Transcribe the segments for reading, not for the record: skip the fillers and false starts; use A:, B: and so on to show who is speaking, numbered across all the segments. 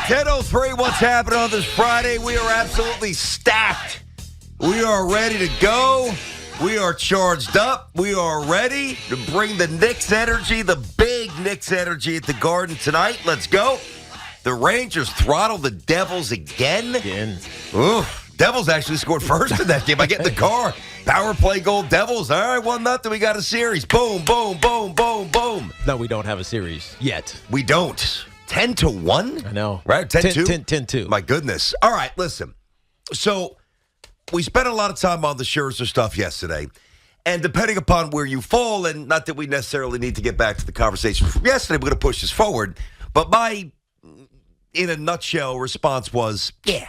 A: 10:03, what's happening on this Friday? We are absolutely stacked. We are ready to go. We are charged up. We are ready to bring the Knicks energy, the big Knicks energy at the Garden tonight. Let's go. The Rangers throttle the Devils again. Oof. Devils actually scored first in that game. I get in the car. Power play goal, Devils. All right, 1-0. We got a series. Boom, boom, boom, boom, boom.
B: No, we don't have a series yet.
A: We don't. 10-1?
B: I know.
A: Right? 10-2?
B: 10-2.
A: My goodness. All right, listen. So we spent a lot of time on the Scherzer stuff yesterday. And depending upon where you fall, and not that we necessarily need to get back to the conversation from yesterday, we're going to push this forward. But my, in a nutshell, response was, yeah,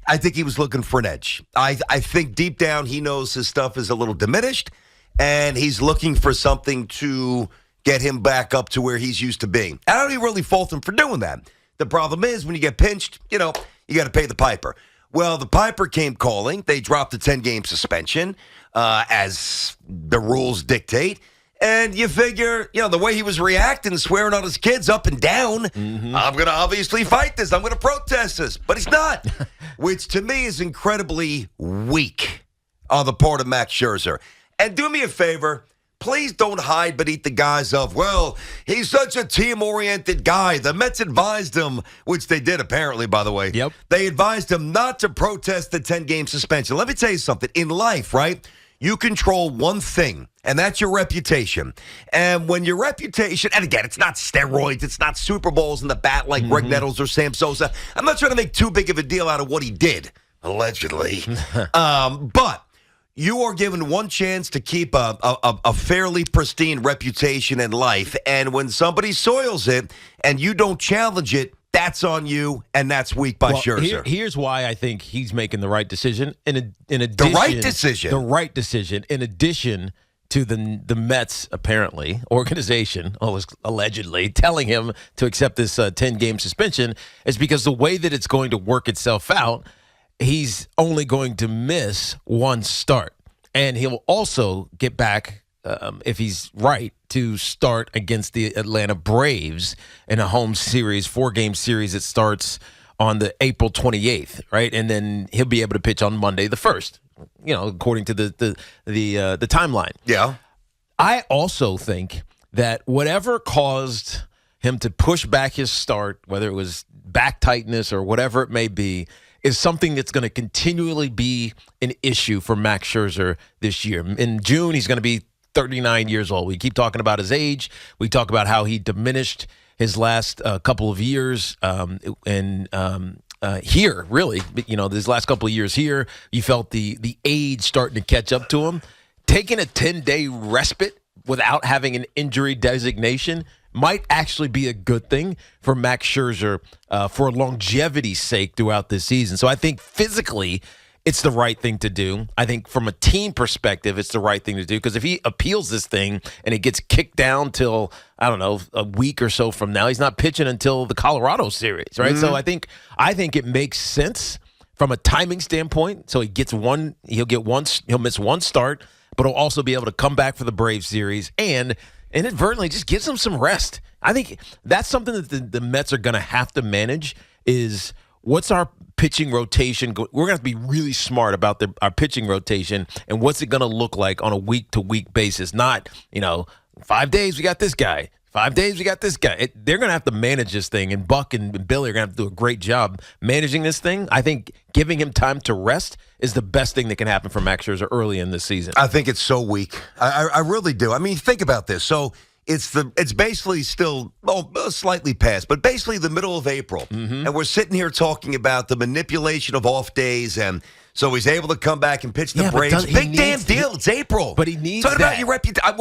A: I think he was looking for an edge. I think deep down he knows his stuff is a little diminished, and he's looking for something to get him back up to where he's used to being. I don't even really fault him for doing that. The problem is when you get pinched, you got to pay the piper. Well, the piper came calling. They dropped the 10-game suspension as the rules dictate. And you figure, the way he was reacting, swearing on his kids up and down, I'm going to obviously fight this. I'm going to protest this. But he's not, which to me is incredibly weak on the part of Max Scherzer. And do me a favor. Please don't hide beneath the guise of, well, he's such a team-oriented guy. The Mets advised him, which they did apparently, by the way.
B: Yep.
A: They advised him not to protest the 10-game suspension. Let me tell you something. In life, right, you control one thing, and that's your reputation. And when your reputation, and again, it's not steroids, it's not Super Bowls in the bat like Greg Nettles or Sam Sosa. I'm not trying to make too big of a deal out of what he did, allegedly. But you are given one chance to keep a fairly pristine reputation in life, and when somebody soils it and you don't challenge it, that's on you, and that's weak by Scherzer.
B: Here's why I think he's making the right decision. In addition,
A: the right decision.
B: The right decision. In addition to the Mets, apparently, organization, allegedly, telling him to accept this 10-game suspension, is because the way that it's going to work itself out, he's only going to miss one start. And he'll also get back, if he's right, to start against the Atlanta Braves in a home series, 4-game series that starts on the April 28th, right? And then he'll be able to pitch on Monday the 1st, according to the timeline.
A: Yeah.
B: I also think that whatever caused him to push back his start, whether it was back tightness or whatever it may be, is something that's going to continually be an issue for Max Scherzer this year. In June, he's going to be 39 years old. We keep talking about his age. We talk about how he diminished his last couple of years. Here, really, these last couple of years here, you felt the age starting to catch up to him. Taking a 10-day respite without having an injury designation might actually be a good thing for Max Scherzer for longevity's sake throughout this season. So I think physically it's the right thing to do. I think from a team perspective it's the right thing to do, because if he appeals this thing and it gets kicked down till, I don't know, a week or so from now, he's not pitching until the Colorado series, right? So I think it makes sense from a timing standpoint. So he'll miss one start, but he'll also be able to come back for the Braves series and inadvertently just gives them some rest. I think that's something that the Mets are going to have to manage is what's our pitching rotation. We're going to have to be really smart about our pitching rotation and what's it going to look like on a week-to-week basis. Not, 5 days we got this guy. 5 days we got this guy. They're going to have to manage this thing, and Buck and Billy are going to have to do a great job managing this thing. I think giving him time to rest is the best thing that can happen for Max Scherzer early in this season.
A: I think it's so weak. I really do. I mean, think about this. So it's basically still slightly past, but basically the middle of April, and we're sitting here talking about the manipulation of off days, and so he's able to come back and pitch the Braves. Big damn deal. It's April,
B: but he needs
A: talking
B: that.
A: about your reputation.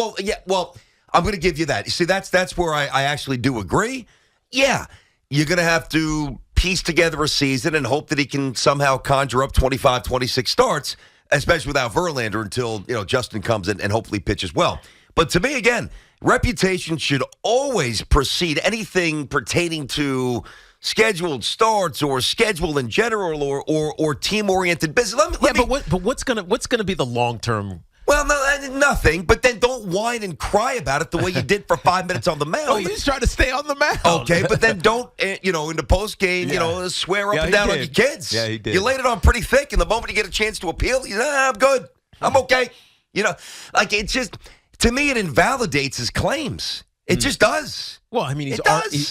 A: Well, I'm going to give you that. You see, that's where I actually do agree. Yeah, you're going to have to piece together a season and hope that he can somehow conjure up 25, 26 starts, especially without Verlander until Justin comes in and hopefully pitches well. But to me, again, reputation should always precede anything pertaining to scheduled starts or schedule in general or team-oriented business.
B: But what's gonna be the long-term?
A: Well, no, nothing, but then don't whine and cry about it the way you did for 5 minutes on the mound.
B: Oh, you just trying to stay on the mound.
A: Okay, but then don't, in the post game, swear up and down on your kids.
B: Yeah, he did.
A: You laid it on pretty thick, and the moment you get a chance to appeal, I'm good. I'm okay. It's just, to me, it invalidates his claims. It just does.
B: Well, I mean,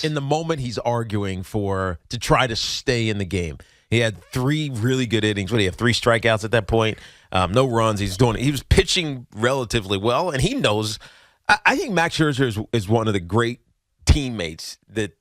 B: in the moment he's arguing to try to stay in the game. He had 3 really good innings. What do you have? 3 strikeouts at that point. No runs. He was pitching relatively well, and he knows. I think Max Scherzer is one of the great teammates that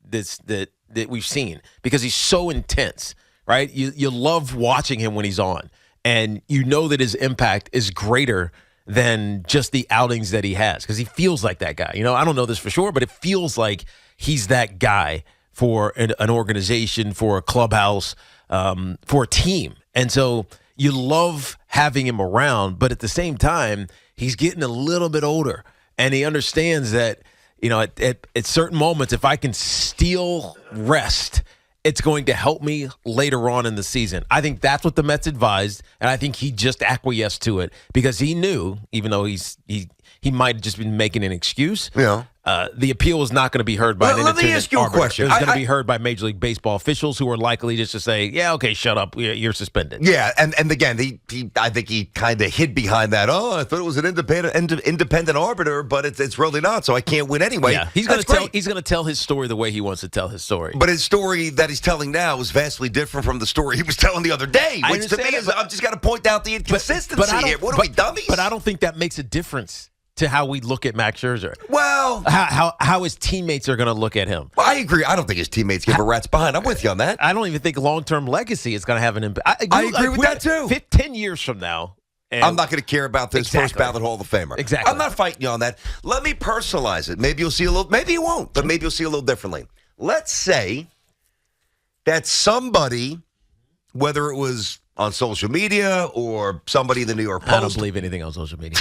B: we've seen because he's so intense, right? You love watching him when he's on, and you know that his impact is greater than just the outings that he has because he feels like that guy. I don't know this for sure, but it feels like he's that guy for an organization, for a clubhouse, for a team. And so you love having him around, but at the same time, he's getting a little bit older, and he understands that, at certain moments, if I can steal rest, it's going to help me later on in the season. I think that's what the Mets advised, and I think he just acquiesced to it because he knew, even though he might have just been making an excuse.
A: Yeah.
B: The appeal was not going to be heard by an independent
A: Let me ask you a question.
B: It was going to be heard by Major League Baseball officials who are likely just to say, yeah, okay, shut up, you're suspended.
A: Yeah, and again, I think he kind of hid behind that. Oh, I thought it was an independent arbiter, but it's really not, so I can't win anyway.
B: Yeah, he's going to tell his story the way he wants to tell his story.
A: But his story that he's telling now is vastly different from the story he was telling the other day, which to me is, I've just got to point out the inconsistency here. What are we, dummies?
B: But I don't think that makes a difference to how we look at Max Scherzer.
A: Well,
B: how his teammates are going to look at him.
A: Well, I agree. I don't think his teammates give a rat's behind. I'm with you on that.
B: I don't even think long-term legacy is going to have an impact.
A: I agree with that too.
B: 10 years from now.
A: I'm not going to care about this first ballot Hall of Famer.
B: Exactly.
A: I'm not fighting you on that. Let me personalize it. Maybe you'll see a little, maybe you won't, but maybe you'll see a little differently. Let's say that somebody, whether it was on social media or somebody in the New York Post.
B: I don't believe anything on social media.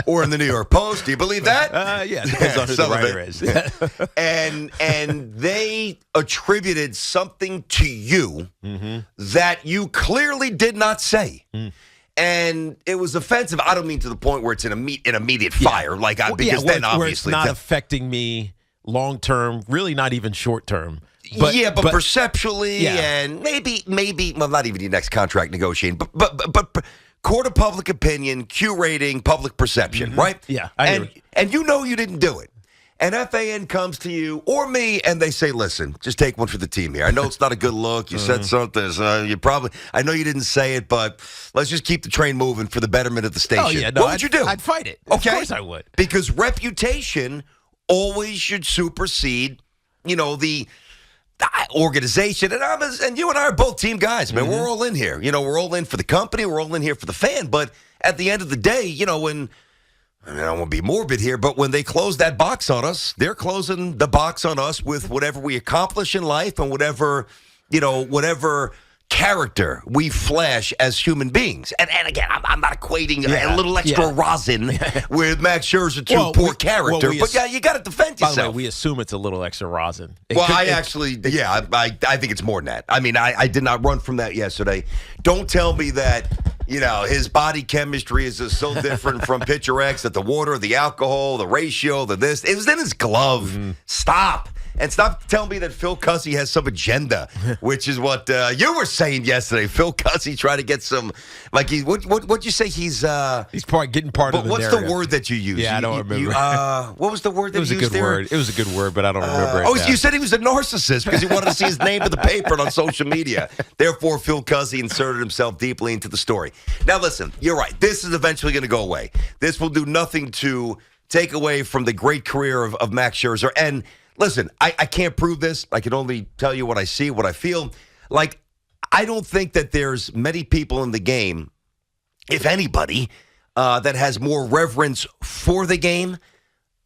A: Or in the New York Post. Do you believe that?
B: Yeah, it depends on who the writer is.
A: and they attributed something to you that you clearly did not say. And it was offensive. I don't mean to the point where it's an immediate fire. Because then obviously.
B: Where it's not affecting me long term, really not even short term.
A: But perceptually, and maybe, well, not even your next contract negotiating, but court of public opinion, Q rating, public perception, right?
B: Yeah,
A: and you know you didn't do it. And FAN comes to you or me, and they say, "Listen, just take one for the team here. I know it's not a good look. You said something. I know you didn't say it, but let's just keep the train moving for the betterment of the station."
B: Oh yeah, no,
A: what would you do?
B: I'd fight it.
A: Okay,
B: of course I would.
A: Because reputation always should supersede, the organization, and you and I are both team guys, man. We're all in here. We're all in for the company. We're all in here for the fan. But at the end of the day, when I don't want to be morbid here, but when they close that box on us, they're closing the box on us with whatever we accomplish in life and whatever character we flash as human beings. And again, I'm not equating a little extra rosin with Max Scherzer to poor character. But you got to defend yourself.
B: By the way, we assume it's a little extra rosin.
A: I think it's more than that. I mean, I did not run from that yesterday. Don't tell me that, his body chemistry is just so different from Pitcher X, that the water, the alcohol, the ratio, it was in his glove. Stop. And stop telling me that Phil Cussy has some agenda, which is what you were saying yesterday. Phil Cussy trying to get some, what'd you say? He's
B: probably getting part of the narrative.
A: What's the word that you used?
B: Yeah, I don't remember.
A: What was the word that you used there?
B: It was a good word, but I don't remember it.
A: You said he was a narcissist because he wanted to see his name in the paper and on social media. Therefore, Phil Cussy inserted himself deeply into the story. Now, listen, you're right. This is eventually going to go away. This will do nothing to take away from the great career of Max Scherzer. And listen, I can't prove this. I can only tell you what I see, what I feel. I don't think that there's many people in the game, if anybody, that has more reverence for the game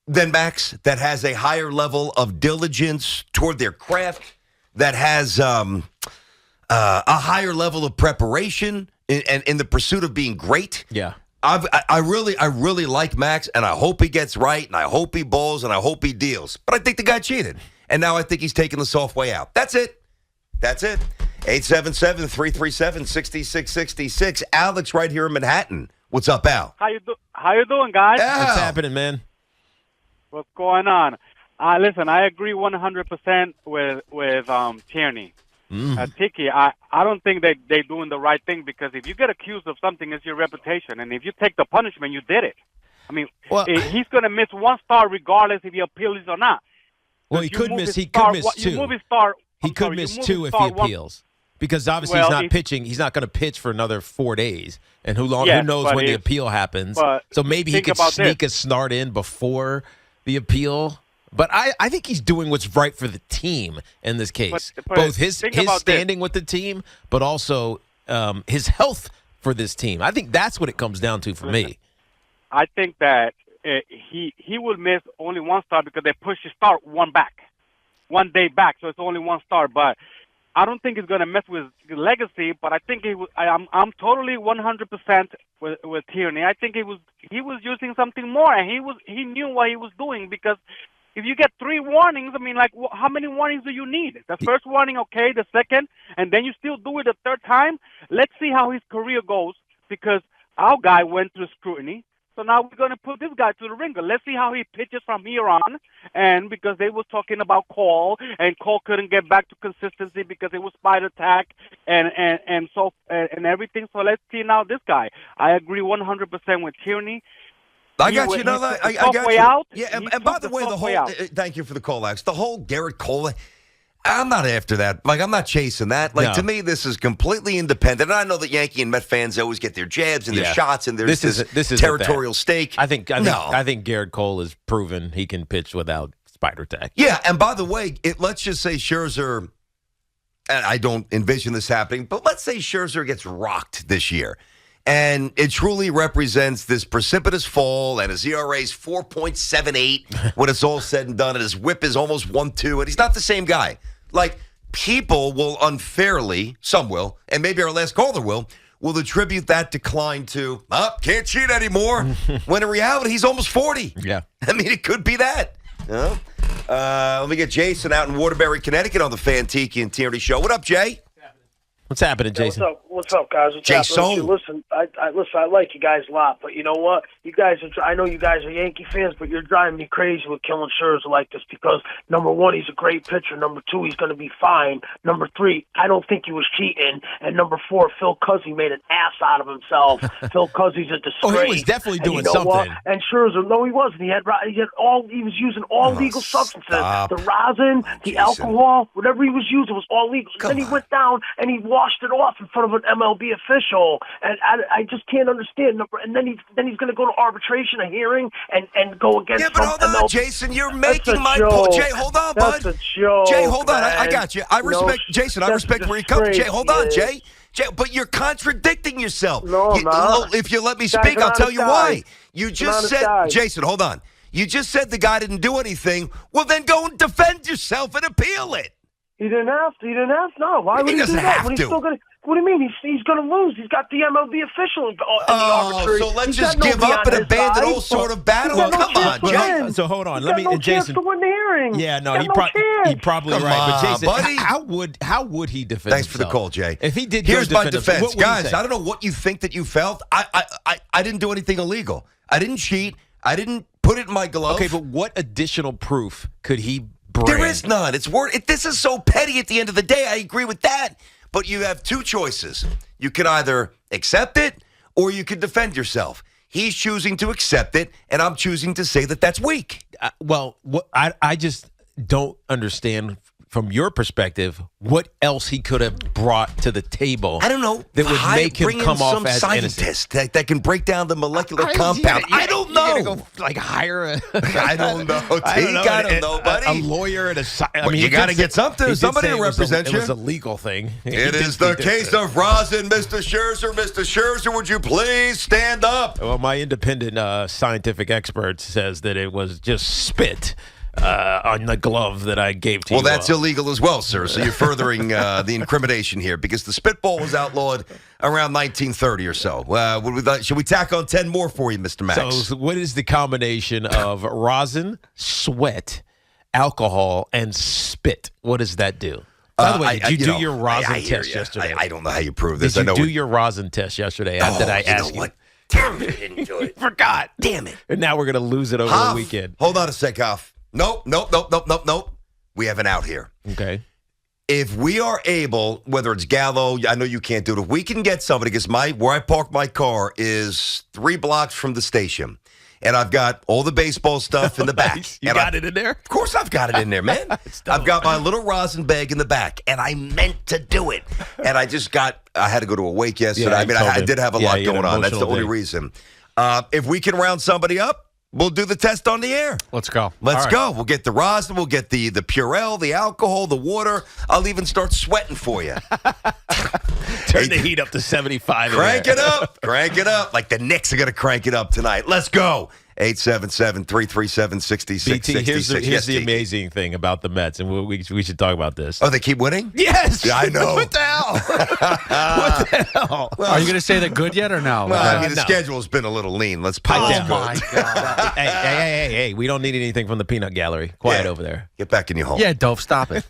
A: than Max, that has a higher level of diligence toward their craft, that has a higher level of preparation in the pursuit of being great.
B: Yeah.
A: I really like Max, and I hope he gets right, and I hope he bowls, and I hope he deals. But I think the guy cheated, and now I think he's taking the soft way out. That's it. 877-337-6666. Alex right here in Manhattan. What's up, Al?
C: How you doing, guys?
A: Al.
B: What's happening, man?
C: What's going on? Listen, I agree 100% with Tierney. Tiki, I don't think they're doing the right thing, because if you get accused of something, it's your reputation, and if you take the punishment, you did it. I mean, he's going to miss one start regardless if he appeals or not.
B: Well, he could miss 2. He could miss 2 if he appeals. Because obviously he's not pitching. He's not going to pitch for another 4 days. And who knows when the appeal happens. So maybe he could sneak a start in before the appeal. But I think he's doing what's right for the team in this case. Both his standing with the team, but also his health for this team. I think that's what it comes down to for me.
C: I think that he will miss only one start because they push his start 1 day back. So it's only 1 start. But I don't think he's going to mess with his legacy, but I think I'm totally 100% with Tierney. I think he was using something more, and he knew what he was doing, because if you get 3 warnings, I mean, like, how many warnings do you need? The first warning, okay, the second, and then you still do it the third time? Let's see how his career goes, because our guy went through scrutiny. So now we're going to put this guy to the ringer. Let's see how he pitches from here on. And because they were talking about Cole, and Cole couldn't get back to consistency because it was spider attack and everything. So let's see now this guy. I agree 100% with Tierney.
A: I got you. I got you.
C: Out.
A: Yeah, and by the way, the whole thank you for the call, Alex. The whole Garrett Cole, I'm not after that. Like, I'm not chasing that. Like, to me, this is completely independent. And I know that Yankee and Met fans always get their jabs and their shots, and there's this territorial stake.
B: I think Garrett Cole has proven he can pitch without spider attack.
A: Yeah, and by the way, let's just say Scherzer, and I don't envision this happening, but let's say Scherzer gets rocked this year. And it truly represents this precipitous fall, and his ERA is 4.78 when it's all said and done, and his whip is almost 1.2, and he's not the same guy. Like, people will unfairly, some will, and maybe our last caller will attribute that decline to, can't cheat anymore, when in reality, he's almost 40.
B: Yeah.
A: I mean, it could be that. Let me get Jason out in Waterbury, Connecticut on the Fan Tiki and Tierney Show. What up, Jay?
B: What's happening, Jason?
D: What's up, guys? Jason. Listen, I like you guys a lot, but you know what? You guys I know you guys are Yankee fans, but you're driving me crazy with killing Scherzer like this, because number 1, he's a great pitcher. Number 2, he's going to be fine. Number 3, I don't think he was cheating. And number 4, Phil Cuzzy made an ass out of himself. Phil Cuzzy's a disgrace.
B: Oh, he was definitely doing something. What?
D: And Scherzer, no, he wasn't. He was using all legal substances. The rosin, the alcohol, whatever he was using was all legal. And then he went down and he washed it off in front of an MLB official, and I just can't understand. And then he's going to go to arbitration, a hearing, and go against.
A: Yeah, but hold on, Jason, you're making my point. Jay, hold on, bud.
D: That's a joke,
A: Jay, hold on,
D: man.
A: I got you. I respect Jason. I respect where you come. Jay, hold on, Jay. But you're contradicting yourself.
D: No, I'm not.
A: If you let me speak, I'll tell you why. You just said, Jason, hold on. You just said the guy didn't do anything. Well, then go and defend yourself and appeal it.
D: He didn't have to. No. Why would he do that? When he's still gonna, what do you mean? He's going to lose. He's got the MLB official in the arbitration.
A: So let's just give up and abandon all sort of battle? Come on, Jay.
B: So hold on.
D: Let me. And Jason. To win the hearing.
B: Yeah, no, he probably
A: Come
B: right.
A: on,
B: But Jason,
A: buddy.
B: how would he defend
A: Thanks
B: himself?
A: for the call, Jay.
B: If he did,
A: here's my defense,
B: what would
A: guys. I don't know what you think that you felt. I didn't do anything illegal. I didn't cheat. I didn't put it in my glove.
B: Okay, but what additional proof could he bring?
A: There is none. This is so petty at the end of the day. I agree with that. But you have 2 choices. You can either accept it or you can defend yourself. He's choosing to accept it, and I'm choosing to say that that's weak.
B: I just don't understand from your perspective what else he could have brought to the table.
A: I don't know.
B: That would make him come off as
A: scientist that can break down the molecular compound. I don't know.
B: You're gonna go hire a.
A: I don't know. I don't know, buddy.
B: A lawyer and
A: you got to get something. Somebody to represent you.
B: It was a legal thing.
A: It is the case of rosin, Mr. Scherzer. Mr. Scherzer, would you please stand up?
B: Well, my independent scientific expert says that it was just spit on the glove that I gave to you.
A: Well, that's illegal as well, sir. So you're furthering the incrimination here, because the spitball was outlawed around 1930 or so. Should we tack on 10 more for you, Mr. Max?
B: So what is the combination of rosin, sweat, alcohol, and spit? What does that do? By the way, did you do your rosin test yesterday?
A: I don't know how you prove this.
B: Did you do your rosin test yesterday? Did I ask you?
A: What? Damn it, didn't do it.
B: Forgot.
A: Damn it.
B: And now we're going to lose it over the
A: Hoff,
B: weekend.
A: hold on a sec, Hoff. Nope. We have an out here.
B: Okay.
A: If we are able, whether it's Gallo, I know you can't do it. If we can get somebody, because where I park my car is 3 blocks from the station, and I've got all the baseball stuff in the back.
B: Nice. You
A: and
B: got it in there?
A: Of course I've got it in there, man. I've got my little rosin bag in the back, and I meant to do it. And I had to go to a wake yesterday.
B: Yeah,
A: I mean, I did have a lot going on. That's the only
B: day.
A: reason. If we can round somebody up, we'll do the test on the air.
E: Let's go.
A: Let's go. We'll get the rosin. We'll get the Purell, the alcohol, the water. I'll even start sweating for you.
B: Turn the heat up to 75.
A: Crank it up. Crank it up. Like the Knicks are going to crank it up tonight. Let's go. 877-337-6666.
B: BT, here's
A: Yes,
B: the
A: Tiki.
B: amazing thing about the Mets, and we should talk about this.
A: Oh, they keep winning?
B: Yes.
A: Yeah, I know.
B: What the hell? What the hell?
E: Are you going to say they're good yet or no?
A: Well, I mean, the
B: no.
A: schedule's been a little lean. Let's put
B: Oh,
A: this
E: my
A: good.
E: God.
B: Hey, we don't need anything from the peanut gallery. Quiet
A: Yeah.
B: over there.
A: Get back in your home.
E: Yeah, Dove, stop it.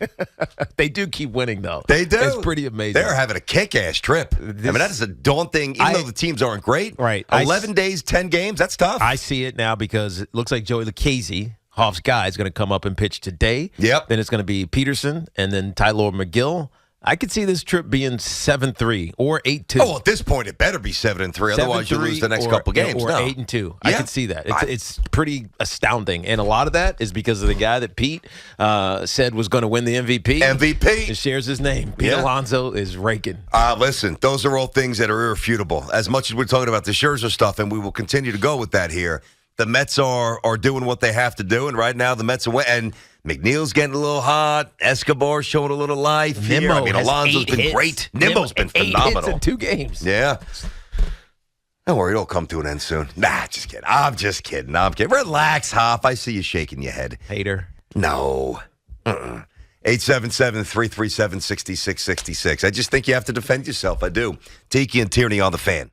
B: They do keep winning, though.
A: They do.
B: It's pretty amazing.
A: They're having a kick-ass trip. I mean, that is a daunting, even though the teams aren't great.
B: Right.
A: 11 days, 10 games, that's tough.
B: I see it now because it looks like Joey Lucchese, Hoff's guy, is going to come up and pitch today.
A: Yep.
B: Then it's going to be Peterson and then Tyler McGill. I could see this trip being 7-3 or 8-2.
A: Oh, well, at this point, it better be 7-3. Otherwise, you lose the next couple games.
B: Or
A: No.
B: 8-2. I
A: Yeah.
B: could see that. It's pretty astounding. And a lot of that is because of the guy that Pete said was going to win the MVP.
A: MVP.
B: It shares his name. Pete
A: Yeah.
B: Alonso is raking.
A: Listen, those are all things that are irrefutable. As much as we're talking about the Scherzer stuff, and we will continue to go with that here, the Mets are doing what they have to do, and right now the Mets are winning. And McNeil's getting a little hot. Escobar showing a little life here. I mean,
B: has
A: Alonso's
B: 8
A: been
B: hits.
A: great. Nimmo's been
B: 8
A: phenomenal.
B: hits in 2 games.
A: Yeah. Don't worry, it'll come to an end soon. Nah, just kidding. I'm just kidding. Relax, Hoff. I see you shaking your head.
B: Hater.
A: No. 877-337-6666. I just think you have to defend yourself. I do. Tiki and Tierney on the Fan.